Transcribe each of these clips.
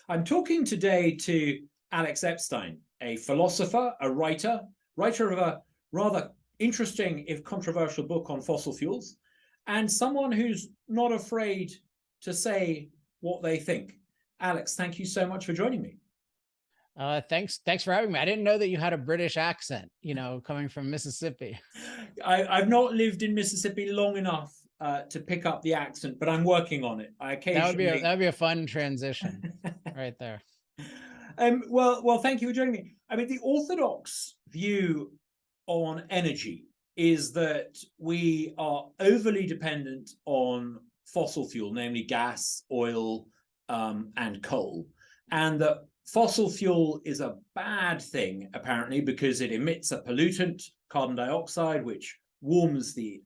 I'm talking today to Alex Epstein, a philosopher, a writer of a rather interesting, if controversial, book on fossil fuels, and someone who's not afraid to say what they think. Alex, thank you so much for joining me. Thanks for having me. I didn't know that you had a British accent, coming from Mississippi. I've not lived in Mississippi long enough to pick up the accent, but I'm working on it. I occasionally. That would be a fun transition right there. Well, thank you for joining me. I mean, the orthodox view on energy is that we are overly dependent on fossil fuel, namely gas, oil, and coal, and that fossil fuel is a bad thing, apparently, because it emits a pollutant, carbon dioxide, which warms the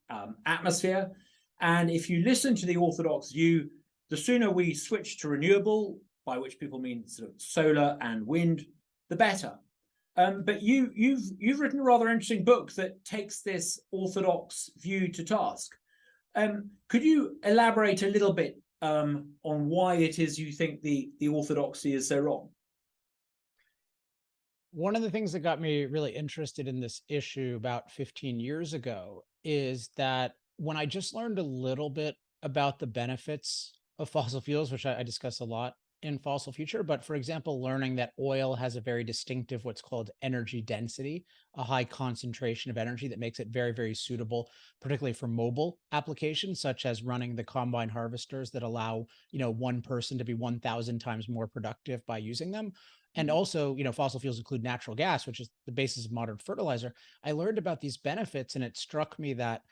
atmosphere. And if you listen to the orthodox view, the sooner we switch to renewable, by which people mean sort of solar and wind, the better. But you've written a rather interesting book that takes this orthodox view to task. Could you elaborate a little bit on why it is you think the orthodoxy is so wrong? One of the things that got me really interested in this issue about 15 years ago is that when I just learned a little bit about the benefits of fossil fuels, which I discuss a lot in Fossil Future, but for example, learning that oil has a very distinctive what's called energy density, a high concentration of energy that makes it very, very suitable, particularly for mobile applications, such as running the combine harvesters that allow, one person to be 1,000 times more productive by using them. And also, fossil fuels include natural gas, which is the basis of modern fertilizer. I learned about these benefits, and it struck me that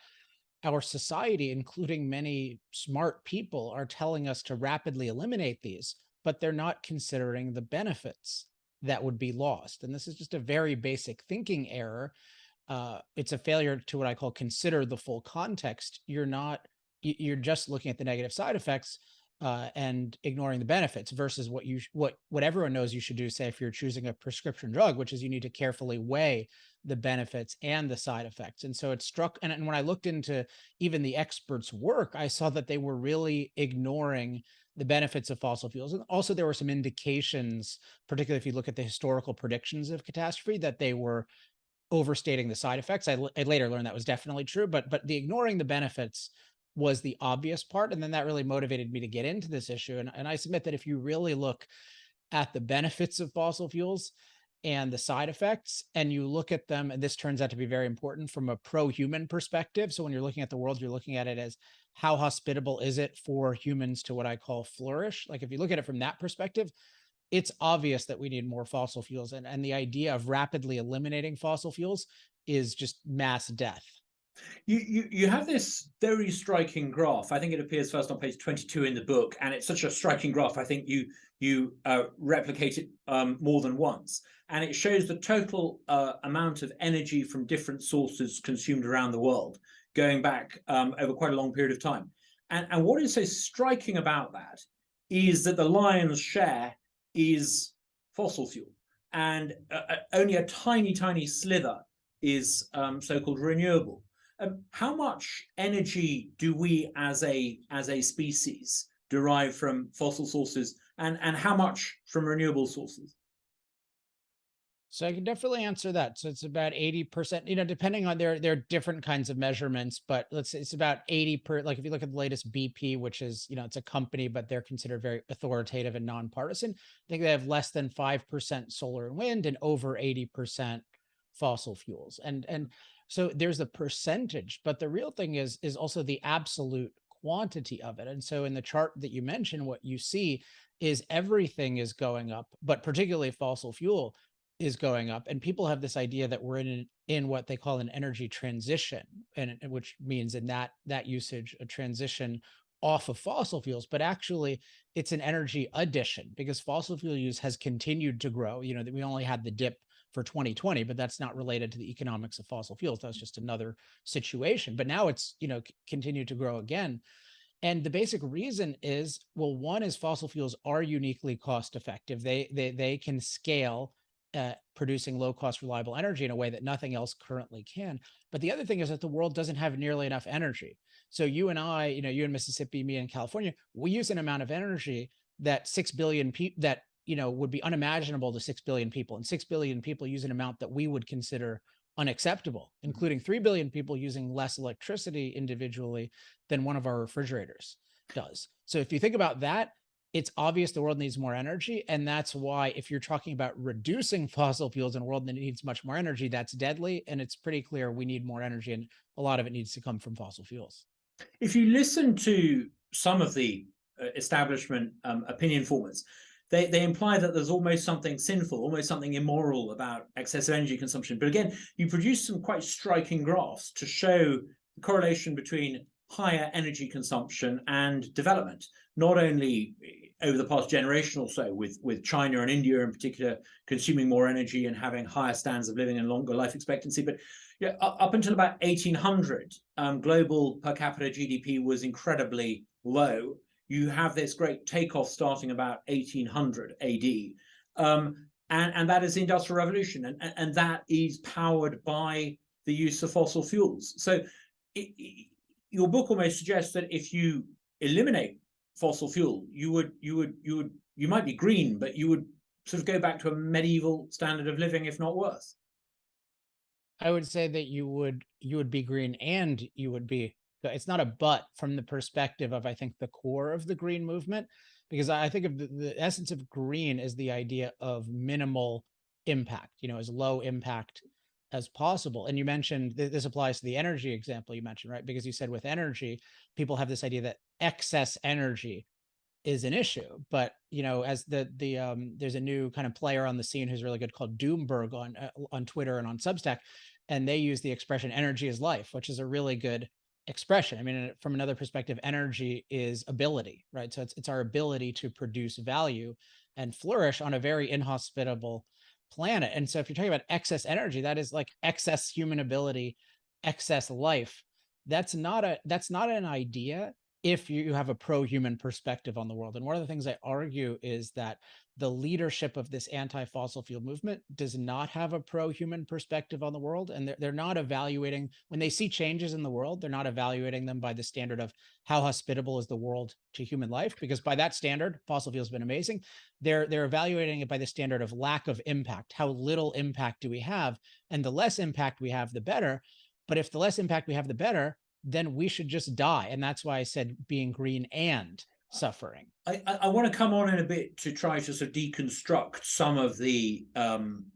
our society, including many smart people, are telling us to rapidly eliminate these, but they're not considering the benefits that would be lost. And this is just a very basic thinking error. It's a failure to what I call consider the full context. You're just looking at the negative side effects and ignoring the benefits versus what everyone knows you should do. Say if you're choosing a prescription drug, which is you need to carefully weigh the benefits and the side effects. And so it struck, and when I looked into even the experts' work, I saw that they were really ignoring the benefits of fossil fuels. And also there were some indications, particularly if you look at the historical predictions of catastrophe, that they were overstating the side effects. I later learned that was definitely true, but the ignoring the benefits was the obvious part. And then that really motivated me to get into this issue. And I submit that if you really look at the benefits of fossil fuels and the side effects, and you look at them, and this turns out to be very important from a pro-human perspective. So when you're looking at the world, you're looking at it as how hospitable is it for humans to what I call flourish? Like if you look at it from that perspective, it's obvious that we need more fossil fuels. And the idea of rapidly eliminating fossil fuels is just mass death. You have this very striking graph. I think it appears first on page 22 in the book, and it's such a striking graph. I think you replicate it more than once, and it shows the total amount of energy from different sources consumed around the world, going back over quite a long period of time. And what is so striking about that is that the lion's share is fossil fuel, and only a tiny slither is so-called renewable. How much energy do we as a species derive from fossil sources, and how much from renewable sources? So I can definitely answer that. So it's about 80%, depending on there are different kinds of measurements, but let's say it's about 80 per, like if you look at the latest BP, which is, it's a company, but they're considered very authoritative and nonpartisan. I think they have less than 5% solar and wind and over 80% fossil fuels. And so there's the percentage, but the real thing is also the absolute quantity of it. And so in the chart that you mentioned, what you see is everything is going up, but particularly fossil fuel is going up. And people have this idea that we're in what they call an energy transition, and which means in that usage, a transition off of fossil fuels, but actually it's an energy addition because fossil fuel use has continued to grow. That we only had the dip for 2020, but that's not related to the economics of fossil fuels. That's just another situation. But now it's, continued to grow again. And the basic reason is, well, one is fossil fuels are uniquely cost effective. They can scale producing low cost, reliable energy in a way that nothing else currently can. But the other thing is that the world doesn't have nearly enough energy. So you and I, you in Mississippi, me in California, we use an amount of energy that 6 billion people that would be unimaginable to 6 billion people, and 6 billion people use an amount that we would consider unacceptable, including 3 billion people using less electricity individually than one of our refrigerators does. So if you think about that, it's obvious the world needs more energy. And that's why, if you're talking about reducing fossil fuels in a world that needs much more energy, that's deadly. And it's pretty clear we need more energy, and a lot of it needs to come from fossil fuels. If you listen to some of the establishment opinion formers, they imply that there's almost something sinful, almost something immoral about excessive energy consumption. But again, you produce some quite striking graphs to show the correlation between higher energy consumption and development, not only over the past generation or so, with China and India in particular consuming more energy and having higher standards of living and longer life expectancy, but yeah, up until about 1800, global per capita GDP was incredibly low. You have this great takeoff starting about 1800 AD, and that is the Industrial Revolution, and that is powered by the use of fossil fuels. So your book almost suggests that if you eliminate fossil fuel, you might be green, but you would sort of go back to a medieval standard of living, if not worse. I would say that you would be green, and you would be, it's not a but from the perspective of, I think, the core of the green movement, because I think of the essence of green as the idea of minimal impact, as low impact as possible. And you mentioned this applies to the energy example you mentioned, right? Because you said with energy, people have this idea that excess energy is an issue. But as there's a new kind of player on the scene who's really good called Doomberg on Twitter and on Substack, and they use the expression "energy is life," which is a really good expression. I mean, from another perspective, energy is ability, right? So it's our ability to produce value and flourish on a very inhospitable planet. And so if you're talking about excess energy, that is like excess human ability, excess life. That's not an idea if you have a pro-human perspective on the world. And one of the things I argue is that the leadership of this anti-fossil fuel movement does not have a pro-human perspective on the world. And they're not evaluating, when they see changes in the world, they're not evaluating them by the standard of how hospitable is the world to human life, because by that standard, fossil fuels have been amazing. They're evaluating it by the standard of lack of impact. How little impact do we have? And the less impact we have, the better. But if the less impact we have, the better, then we should just die. And that's why I said being green and suffering. I want to come on in a bit to try to sort of deconstruct some of the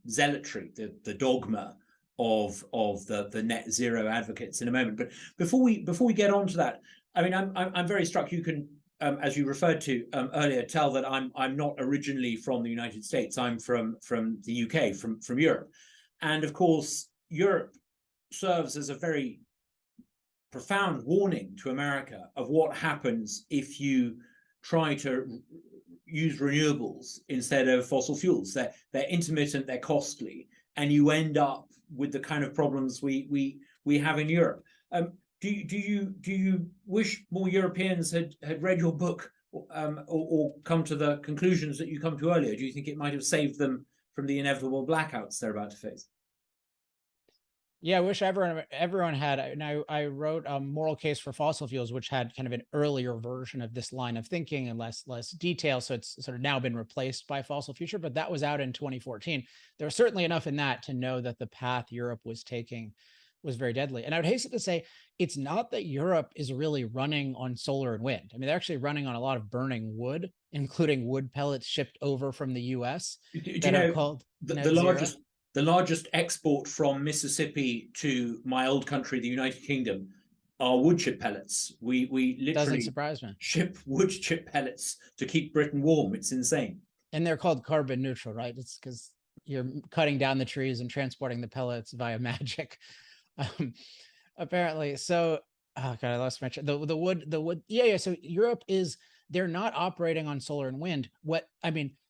zealotry, the dogma of the net zero advocates in a moment. But before we get on to that, I mean, I'm very struck. You can, as you referred to earlier, tell that I'm not originally from the United States. I'm from the UK, from Europe, and of course Europe serves as a very profound warning to America of what happens if you try to use renewables instead of fossil fuels. They're intermittent, they're costly, and you end up with the kind of problems we have in Europe. Do you wish more Europeans had read your book, or come to the conclusions that you come to earlier? Do you think it might have saved them from the inevitable blackouts they're about to face? Yeah, I wish everyone had. And I wrote a Moral Case for Fossil Fuels, which had kind of an earlier version of this line of thinking and less detail. So it's sort of now been replaced by Fossil Future, but that was out in 2014. There was certainly enough in that to know that the path Europe was taking was very deadly. And I would hasten to say, it's not that Europe is really running on solar and wind. I mean, they're actually running on a lot of burning wood, including wood pellets shipped over from the US that are called net zero. The largest export from Mississippi to my old country, the United Kingdom, are wood chip pellets. We literally Doesn't surprise me. ship wood chip pellets to keep Britain warm. It's insane. And they're called carbon neutral, right? It's because you're cutting down the trees and transporting the pellets via magic. Apparently. So, oh God, I lost my the wood. Yeah. So Europe they're not operating on solar and wind.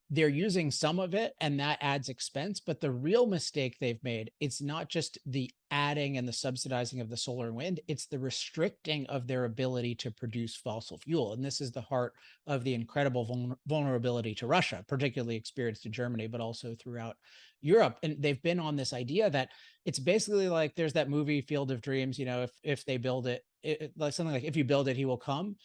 They're using some of it, and that adds expense. But the real mistake they've made, it's not just the adding and the subsidizing of the solar and wind, it's the restricting of their ability to produce fossil fuel. And this is the heart of the incredible vulnerability to Russia, particularly experienced in Germany, but also throughout Europe. And they've been on this idea that it's basically like there's that movie Field of Dreams, if they build it, like something like, if you build it, he will come.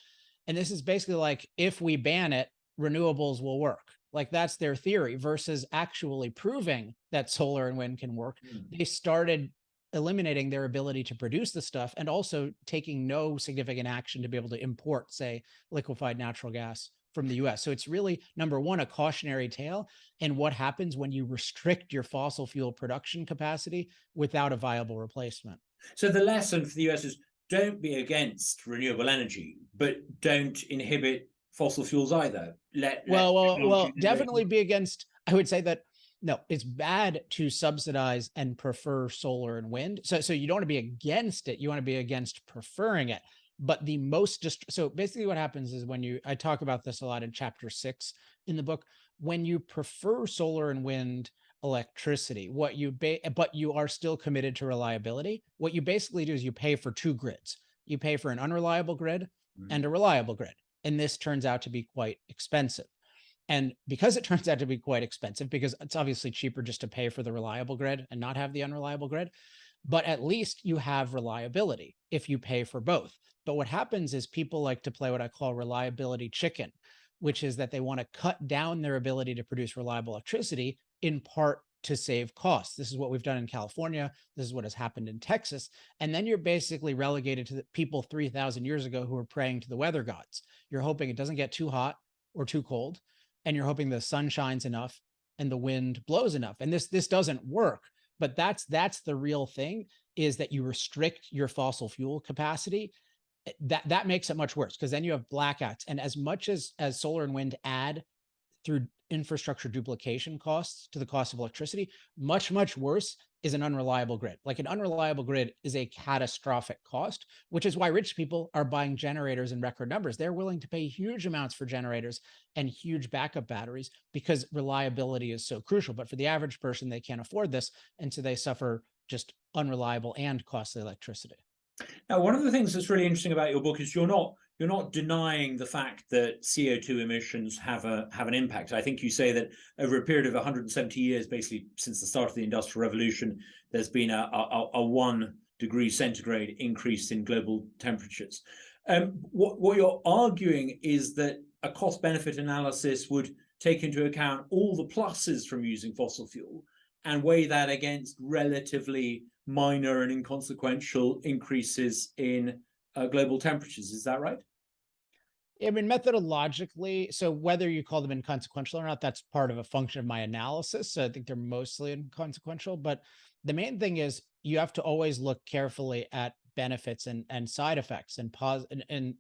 And this is basically like, if we ban it, renewables will work. Like that's their theory versus actually proving that solar and wind can work. Mm. They started eliminating their ability to produce the stuff and also taking no significant action to be able to import, say, liquefied natural gas from the US. So it's really, number one, a cautionary tale. And what happens when you restrict your fossil fuel production capacity without a viable replacement? So the lesson for the US is don't be against renewable energy, but don't inhibit fossil fuels either. Let technology do great. Definitely be against. I would say that no, it's bad to subsidize and prefer solar and wind. So you don't want to be against it. You want to be against preferring it. But the most so basically what happens is when I talk about this a lot in chapter 6 in the book, when you prefer solar and wind electricity, but you are still committed to reliability, what you basically do is you pay for two grids. You pay for an unreliable grid Mm. and a reliable grid. And this turns out to be quite expensive. And because it turns out to be quite expensive, because it's obviously cheaper just to pay for the reliable grid and not have the unreliable grid, but at least you have reliability if you pay for both. But what happens is people like to play what I call reliability chicken, which is that they want to cut down their ability to produce reliable electricity in part to save costs. This is what we've done in California. This is what has happened in Texas. And then you're basically relegated to the people 3,000 years ago who were praying to the weather gods. You're hoping it doesn't get too hot or too cold, and you're hoping the sun shines enough and the wind blows enough. And this doesn't work. But that's the real thing, is that you restrict your fossil fuel capacity. That makes it much worse, because then you have blackouts. And as much as solar and wind add through infrastructure duplication costs to the cost of electricity, much worse is an unreliable grid. Like an unreliable grid is a catastrophic cost, which is why rich people are buying generators in record numbers. They're willing to pay huge amounts for generators and huge backup batteries because reliability is so crucial. But for the average person, they can't afford this. And so they suffer just unreliable and costly electricity. Now, one of the things that's really interesting about your book is you're not denying the fact that CO2 emissions have an impact. I think you say that over a period of 170 years, basically since the start of the Industrial Revolution, there's been a 1 degree centigrade increase in global temperatures. What you're arguing is that a cost-benefit analysis would take into account all the pluses from using fossil fuel and weigh that against relatively minor and inconsequential increases in global temperatures. Is that right? I mean, methodologically, so whether you call them inconsequential or not, that's part of a function of my analysis. So I think they're mostly inconsequential. But the main thing is you have to always look carefully at benefits and side effects, and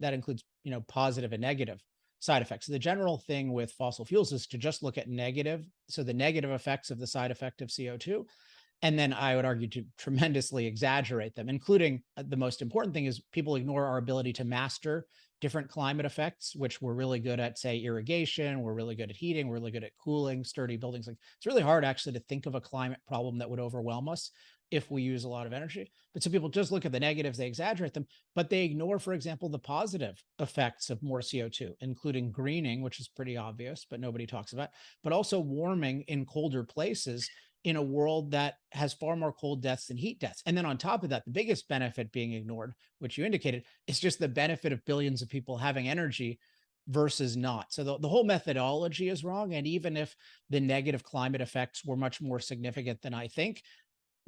that includes, positive and negative side effects. The general thing with fossil fuels is to just look at negative, so the negative effects of the side effect of CO2, and then I would argue to tremendously exaggerate them, including the most important thing is people ignore our ability to master different climate effects, which we're really good at, say, irrigation, we're really good at heating, we're really good at cooling, sturdy buildings. Like it's really hard actually to think of a climate problem that would overwhelm us if we use a lot of energy. But so people just look at the negatives, they exaggerate them, but they ignore, for example, the positive effects of more CO2, including greening, which is pretty obvious, but nobody talks about, but also warming in colder places in a world that has far more cold deaths than heat deaths. And then on top of that, the biggest benefit being ignored, which you indicated, is just the benefit of billions of people having energy versus not. So the whole methodology is wrong. And even if the negative climate effects were much more significant than I think,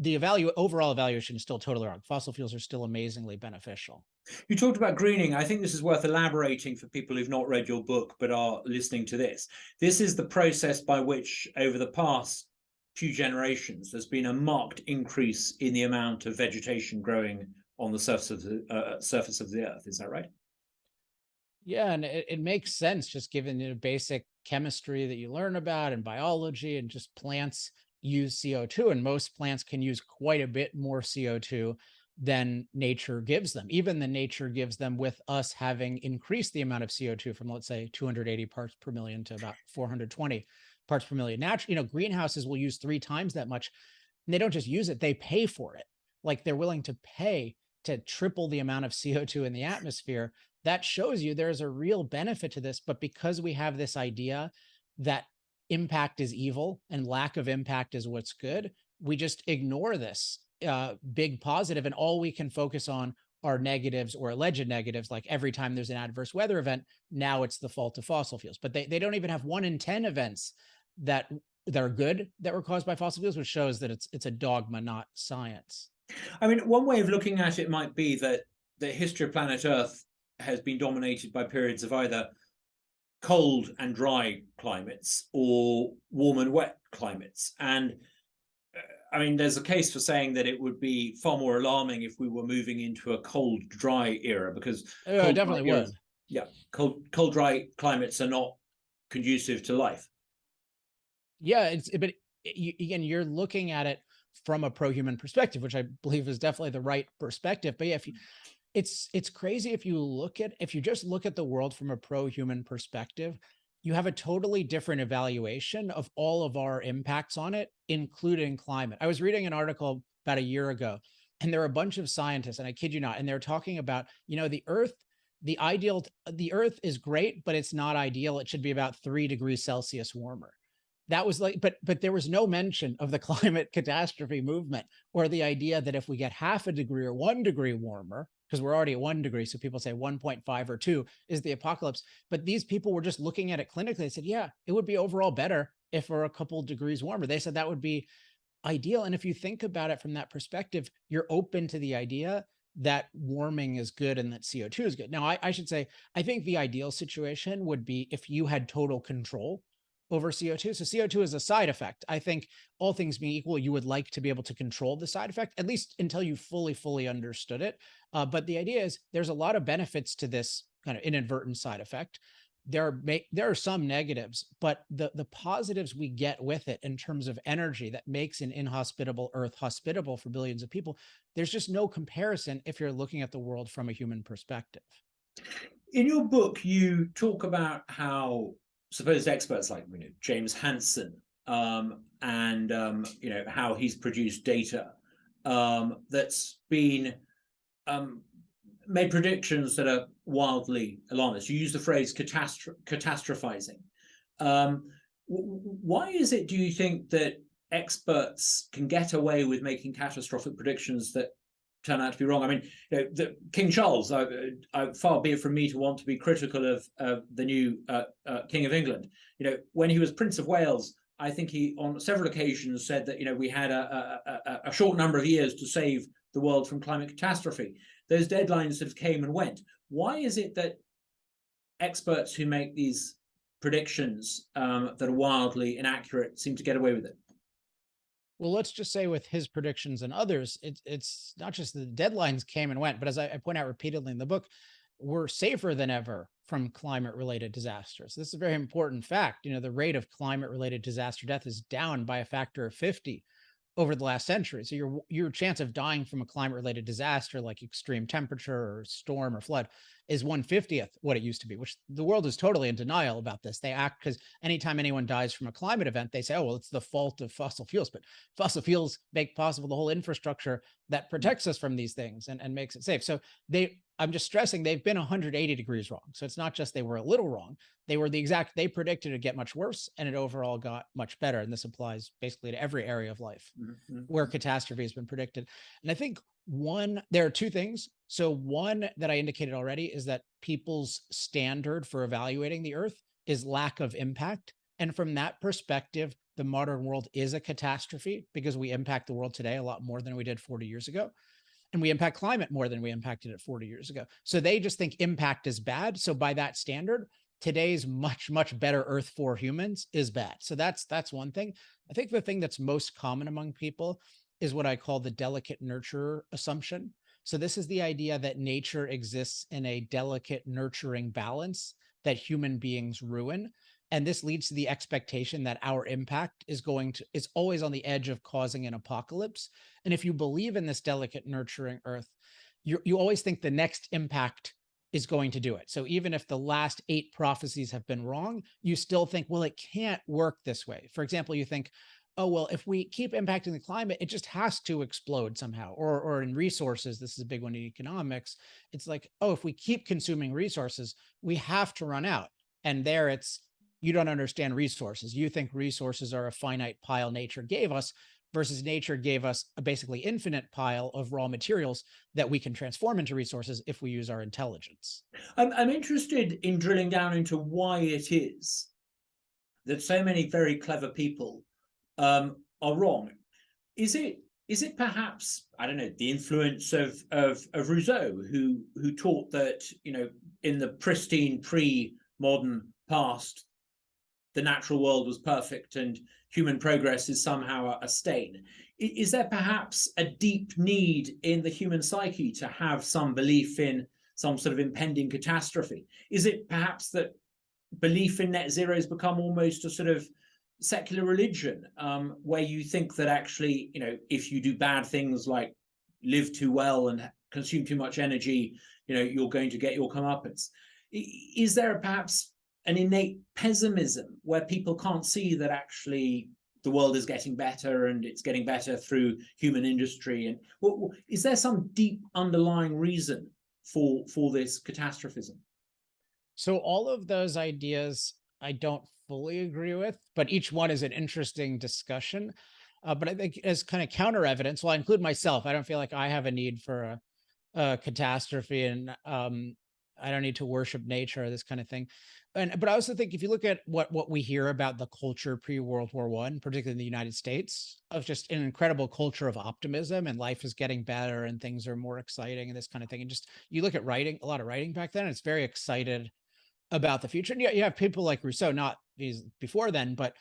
the overall evaluation is still totally wrong. Fossil fuels are still amazingly beneficial. You talked about greening. I think this is worth elaborating for people who've not read your book but are listening to this. This is the process by which, over the past few generations, there's been a marked increase in the amount of vegetation growing on the surface of the earth. Is that right? Yeah, and it makes sense just given the basic chemistry that you learn about and biology, and just plants use CO2, and most plants can use quite a bit more CO2 than nature gives them. Even the nature gives them with us having increased the amount of CO2 from, let's say, 280 parts per million to about 420 parts per million. Naturally, greenhouses will use 3 times that much, and they don't just use it, they pay for it. Like they're willing to pay to triple the amount of CO2 in the atmosphere. That shows you there's a real benefit to this. But because we have this idea that impact is evil and lack of impact is what's good, we just ignore this big positive, and all we can focus on are negatives or alleged negatives. Like every time there's an adverse weather event, now it's the fault of fossil fuels. But they don't even have 1 in 10 events that that are good that were caused by fossil fuels, which shows that it's a dogma, not science. I mean, one way of looking at it might be that the history of planet Earth has been dominated by periods of either cold and dry climates or warm and wet climates. And I mean, there's a case for saying that it would be far more alarming if we were moving into a cold, dry era, because It cold, definitely dry would. eras, yeah, cold, dry climates are not conducive to life. Yeah, but again, you're looking at it from a pro-human perspective, which I believe is definitely the right perspective. But yeah, if you, it's crazy if you just look at the world from a pro-human perspective, you have a totally different evaluation of all of our impacts on it, including climate. I was reading an article about a year ago, and there were a bunch of scientists, and I kid you not, and they're talking about, the Earth is great, but it's not ideal. It should be about 3 degrees Celsius warmer. That was like, but there was no mention of the climate catastrophe movement, or the idea that if we get half a degree or 1 degree warmer, because we're already at 1 degree, so people say 1.5 or 2 is the apocalypse. But these people were just looking at it clinically. They said, yeah, it would be overall better if we're a couple degrees warmer. They said that would be ideal. And if you think about it from that perspective, you're open to the idea that warming is good and that CO2 is good. Now, I should say, I think the ideal situation would be if you had total control over CO2. So CO2 is a side effect. I think all things being equal, you would like to be able to control the side effect, at least until you fully understood it. But the idea is there's a lot of benefits to this kind of inadvertent side effect. There are some negatives, but the positives we get with it in terms of energy that makes an inhospitable Earth hospitable for billions of people, there's just no comparison if you're looking at the world from a human perspective. In your book, you talk about how supposed experts like James Hansen and how he's produced data that's been made predictions that are wildly alarmist. You use the phrase catastrophizing. Why is it, do you think, that experts can get away with making catastrophic predictions that turn out to be wrong? I mean, King Charles, far be it from me to want to be critical of the new King of England. When he was Prince of Wales, I think he on several occasions said that we had a short number of years to save the world from climate catastrophe. Those deadlines sort of came and went. Why is it that experts who make these predictions that are wildly inaccurate seem to get away with it? Well, let's just say with his predictions and others, it's not just the deadlines came and went, but as I point out repeatedly in the book, we're safer than ever from climate related disasters. This is a very important fact. The rate of climate related disaster death is down by a factor of 50 over the last century. So your chance of dying from a climate related disaster like extreme temperature or storm or flood is 1/50th what it used to be, which the world is totally in denial about this. They act because anytime anyone dies from a climate event, they say, oh, well, it's the fault of fossil fuels. But fossil fuels make possible the whole infrastructure that protects us from these things and makes it safe. So I'm just stressing they've been 180 degrees wrong. So it's not just they were a little wrong. They predicted it'd get much worse and it overall got much better. And this applies basically to every area of life where catastrophe has been predicted. And I think there are two things. So one that I indicated already is that people's standard for evaluating the Earth is lack of impact. And from that perspective, the modern world is a catastrophe because we impact the world today a lot more than we did 40 years ago. And we impact climate more than we impacted it 40 years ago. So they just think impact is bad. So by that standard, today's much better Earth for humans is bad. So that's one thing. I think the thing that's most common among people is what I call the delicate nurture assumption. So this is the idea that nature exists in a delicate nurturing balance that human beings ruin. And this leads to the expectation that our impact is always on the edge of causing an apocalypse. And if you believe in this delicate nurturing Earth, you always think the next impact is going to do it. So even if the last 8 prophecies have been wrong, you still think, well, it can't work this way. For example, you think, oh, well, if we keep impacting the climate, it just has to explode somehow. Or in resources, this is a big one in economics. It's like, oh, if we keep consuming resources, we have to run out. And there it's, you don't understand resources. You think resources are a finite pile nature gave us, versus nature gave us a basically infinite pile of raw materials that we can transform into resources if we use our intelligence. I'm interested in drilling down into why it is that so many very clever people are wrong. Is it perhaps, I don't know, the influence of Rousseau, who taught that, in the pristine pre-modern past, the natural world was perfect and human progress is somehow a stain? Is there perhaps a deep need in the human psyche to have some belief in some sort of impending catastrophe? Is it perhaps that belief in net zero has become almost a sort of secular religion, where you think that actually, if you do bad things like live too well and consume too much energy, you're going to get your comeuppance? Is there perhaps an innate pessimism where people can't see that actually the world is getting better and it's getting better through human industry? And is there some deep underlying reason for this catastrophism? So all of those ideas I don't fully agree with, but each one is an interesting discussion. But I think as kind of counter evidence, well, I include myself. I don't feel like I have a need for a catastrophe, and I don't need to worship nature or this kind of thing. But I also think if you look at what we hear about the culture pre-World War I, particularly in the United States, of just an incredible culture of optimism and life is getting better and things are more exciting and this kind of thing. And just you look at writing, a lot of writing back then, it's very excited about the future. And you have people like Rousseau, not these before then, but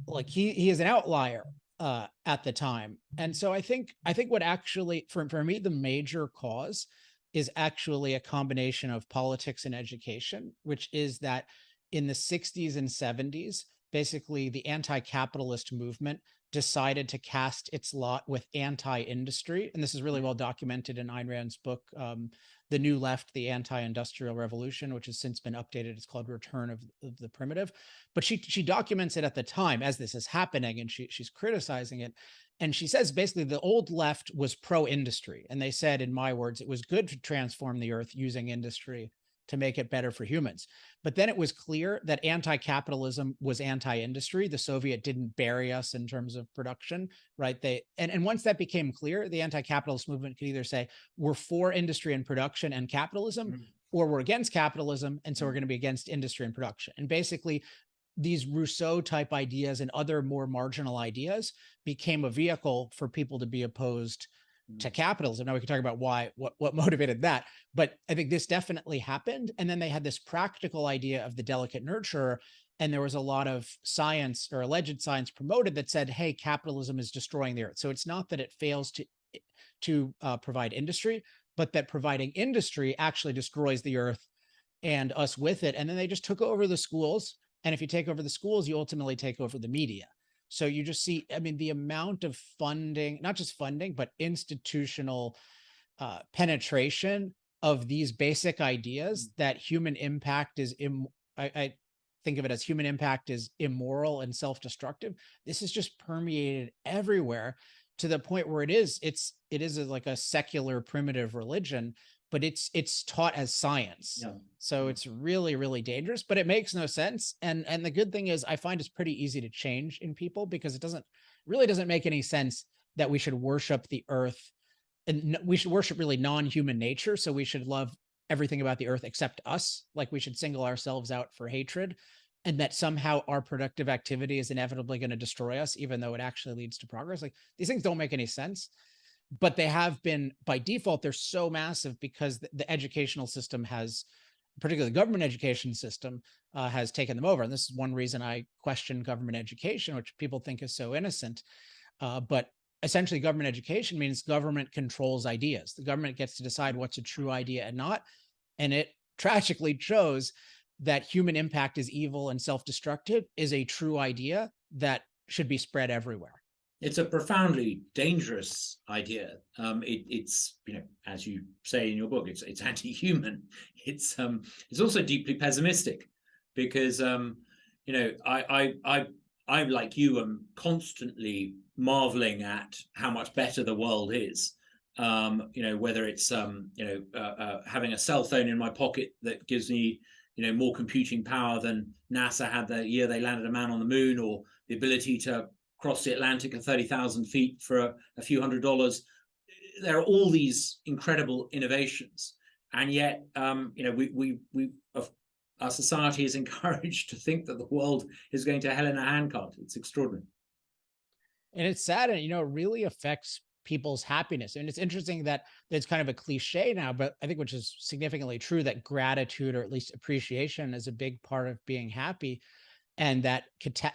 like he is an outlier at the time. And so I think what actually for me the major cause is actually a combination of politics and education, which is that in the 60s and 70s, basically the anti-capitalist movement decided to cast its lot with anti-industry. And this is really well documented in Ayn Rand's book, The New Left, The Anti-Industrial Revolution, which has since been updated. It's called Return of the Primitive. But she documents it at the time as this is happening, and she's criticizing it. And she says basically the old left was pro-industry. And they said, in my words, it was good to transform the earth using industry to make it better for humans. But then it was clear that anti-capitalism was anti-industry. The Soviet didn't bury us in terms of production, right? And once that became clear, the anti-capitalist movement could either say we're for industry and production and capitalism, or we're against capitalism, and so we're going to be against industry and production. And basically, these Rousseau type ideas and other more marginal ideas became a vehicle for people to be opposed to capitalism. Now we can talk about what motivated that, but I think this definitely happened. And then they had this practical idea of the delicate nurturer, and there was a lot of science or alleged science promoted that said, hey, capitalism is destroying the earth. So it's not that it fails to provide industry, but that providing industry actually destroys the earth and us with it. And then they just took over the schools. And if you take over the schools, you ultimately take over the media. So you just see, I mean, the amount of funding, not just funding, but institutional penetration of these basic ideas that human impact is, I think of it as human impact is immoral and self-destructive. This is just permeated everywhere to the point where it is like a secular primitive religion, but it's taught as science. Yeah. So it's really, really dangerous, but it makes no sense. And the good thing is I find it's pretty easy to change in people, because it really doesn't make any sense that we should worship the earth, and we should worship really non-human nature. So we should love everything about the earth except us. Like we should single ourselves out for hatred, and that somehow our productive activity is inevitably going to destroy us, even though it actually leads to progress. Like these things don't make any sense. But they have been, by default, they're so massive because the educational system has, particularly the government education system, has taken them over. And this is one reason I question government education, which people think is so innocent. But essentially, government education means government controls ideas. The government gets to decide what's a true idea and not. And it tragically shows that human impact is evil and self-destructive is a true idea that should be spread everywhere. It's a profoundly dangerous idea. It's as you say in your book, it's anti-human. It's also deeply pessimistic, because I like you am constantly marveling at how much better the world is. Whether it's having a cell phone in my pocket that gives me more computing power than NASA had the year they landed a man on the moon, or the ability to across the Atlantic at 30,000 feet for a few $100s. There are all these incredible innovations, and yet, our society is encouraged to think that the world is going to hell in a handcart. It's extraordinary. And it's sad, and it really affects people's happiness. And it's interesting that it's kind of a cliche now, but I think which is significantly true, that gratitude, or at least appreciation, is a big part of being happy. And that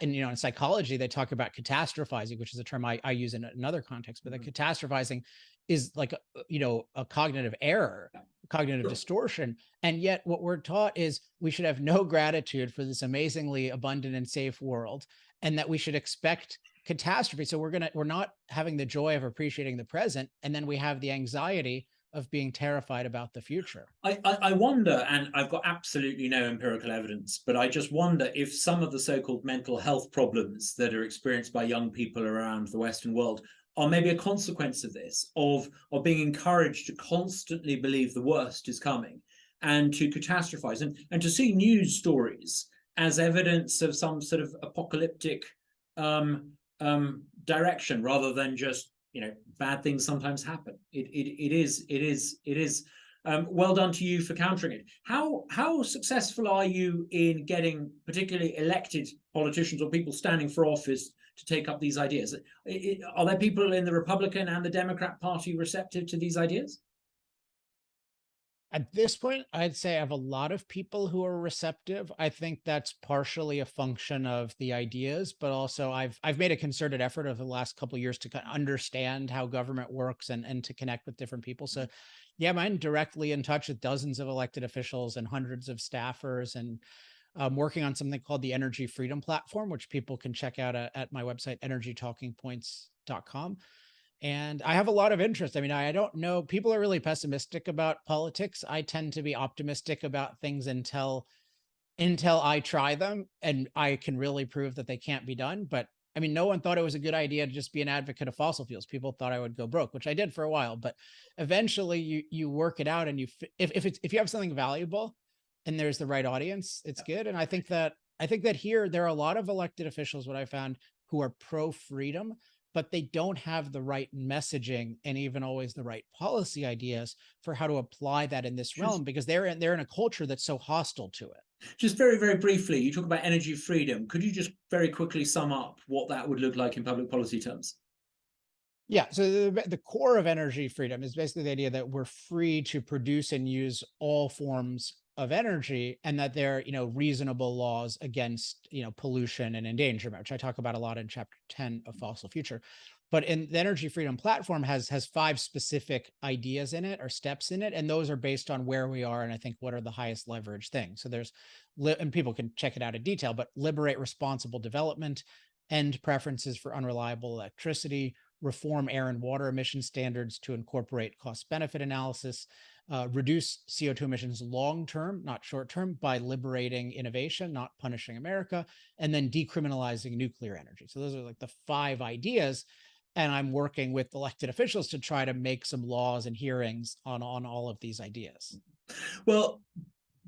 and in psychology they talk about catastrophizing, which is a term I use in another context, but that catastrophizing is like a cognitive error, cognitive distortion. And yet what we're taught is we should have no gratitude for this amazingly abundant and safe world, and that we should expect catastrophe. So we're not having the joy of appreciating the present, and then we have the anxiety of being terrified about the future. I wonder, and I've got absolutely no empirical evidence, but I just wonder if some of the so-called mental health problems that are experienced by young people around the Western world are maybe a consequence of this, of being encouraged to constantly believe the worst is coming and to catastrophize, and to see news stories as evidence of some sort of apocalyptic direction, rather than just bad things sometimes happen. It is. Well done to you for countering it. How successful are you in getting particularly elected politicians or people standing for office to take up these ideas? Are there people in the Republican and the Democrat Party receptive to these ideas? At this point, I'd say I have a lot of people who are receptive. I think that's partially a function of the ideas, but also I've made a concerted effort over the last couple of years to kind of understand how government works, and to connect with different people. So yeah, I'm directly in touch with dozens of elected officials and hundreds of staffers, and I'm working on something called the Energy Freedom Platform, which people can check out at my website, energytalkingpoints.com. And I have a lot of interest. I mean, I don't know. People are really pessimistic about politics. I tend to be optimistic about things until I try them and I can really prove that they can't be done. But I mean, no one thought it was a good idea to just be an advocate of fossil fuels. People thought I would go broke, which I did for a while. But eventually, you work it out, and if you have something valuable and there's the right audience, it's good. And I think that here there are a lot of elected officials, what I found, who are pro freedom, but they don't have the right messaging and even always the right policy ideas for how to apply that in this realm, because they're in a culture that's so hostile to it. Just very, very briefly, you talk about energy freedom. Could you just very quickly sum up what that would look like in public policy terms? Yeah. So the core of energy freedom is basically the idea that we're free to produce and use all forms of energy, and that there are, reasonable laws against, pollution and endangerment, which I talk about a lot in chapter 10 of Fossil Future. But in the Energy Freedom Platform has 5 specific ideas in it, or steps in it, and those are based on where we are, and I think what are the highest leverage things. So there's, and people can check it out in detail, but liberate responsible development, end preferences for unreliable electricity, reform air and water emission standards to incorporate cost benefit analysis, reduce CO2 emissions long term, not short term, by liberating innovation, not punishing America, and then decriminalizing nuclear energy. So those are like the 5 ideas. And I'm working with elected officials to try to make some laws and hearings on all of these ideas. Well,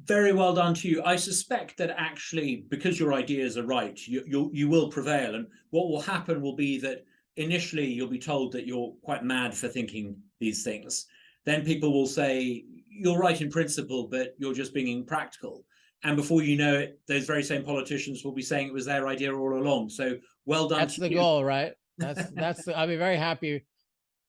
very well done to you. I suspect that actually, because your ideas are right, you will prevail. And what will happen will be that initially you'll be told that you're quite mad for thinking these things. Then people will say, you're right in principle, but you're just being impractical. And before you know it, those very same politicians will be saying it was their idea all along. So well done. That's the goal, right? I'll be very happy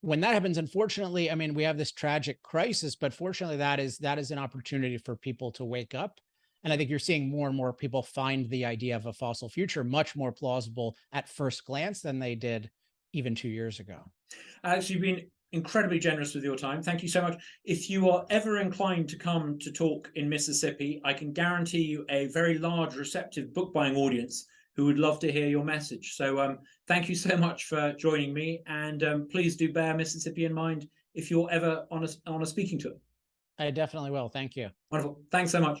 when that happens. Unfortunately, I mean, we have this tragic crisis, but fortunately that is an opportunity for people to wake up. And I think you're seeing more and more people find the idea of a fossil future much more plausible at first glance than they did even 2 years ago. Alex, you've been incredibly generous with your time. Thank you so much. If you are ever inclined to come to talk in Mississippi, I can guarantee you a very large receptive book buying audience who would love to hear your message. So thank you so much for joining me, and please do bear Mississippi in mind if you're ever on a speaking tour. I definitely will. Thank you. Wonderful. Thanks so much.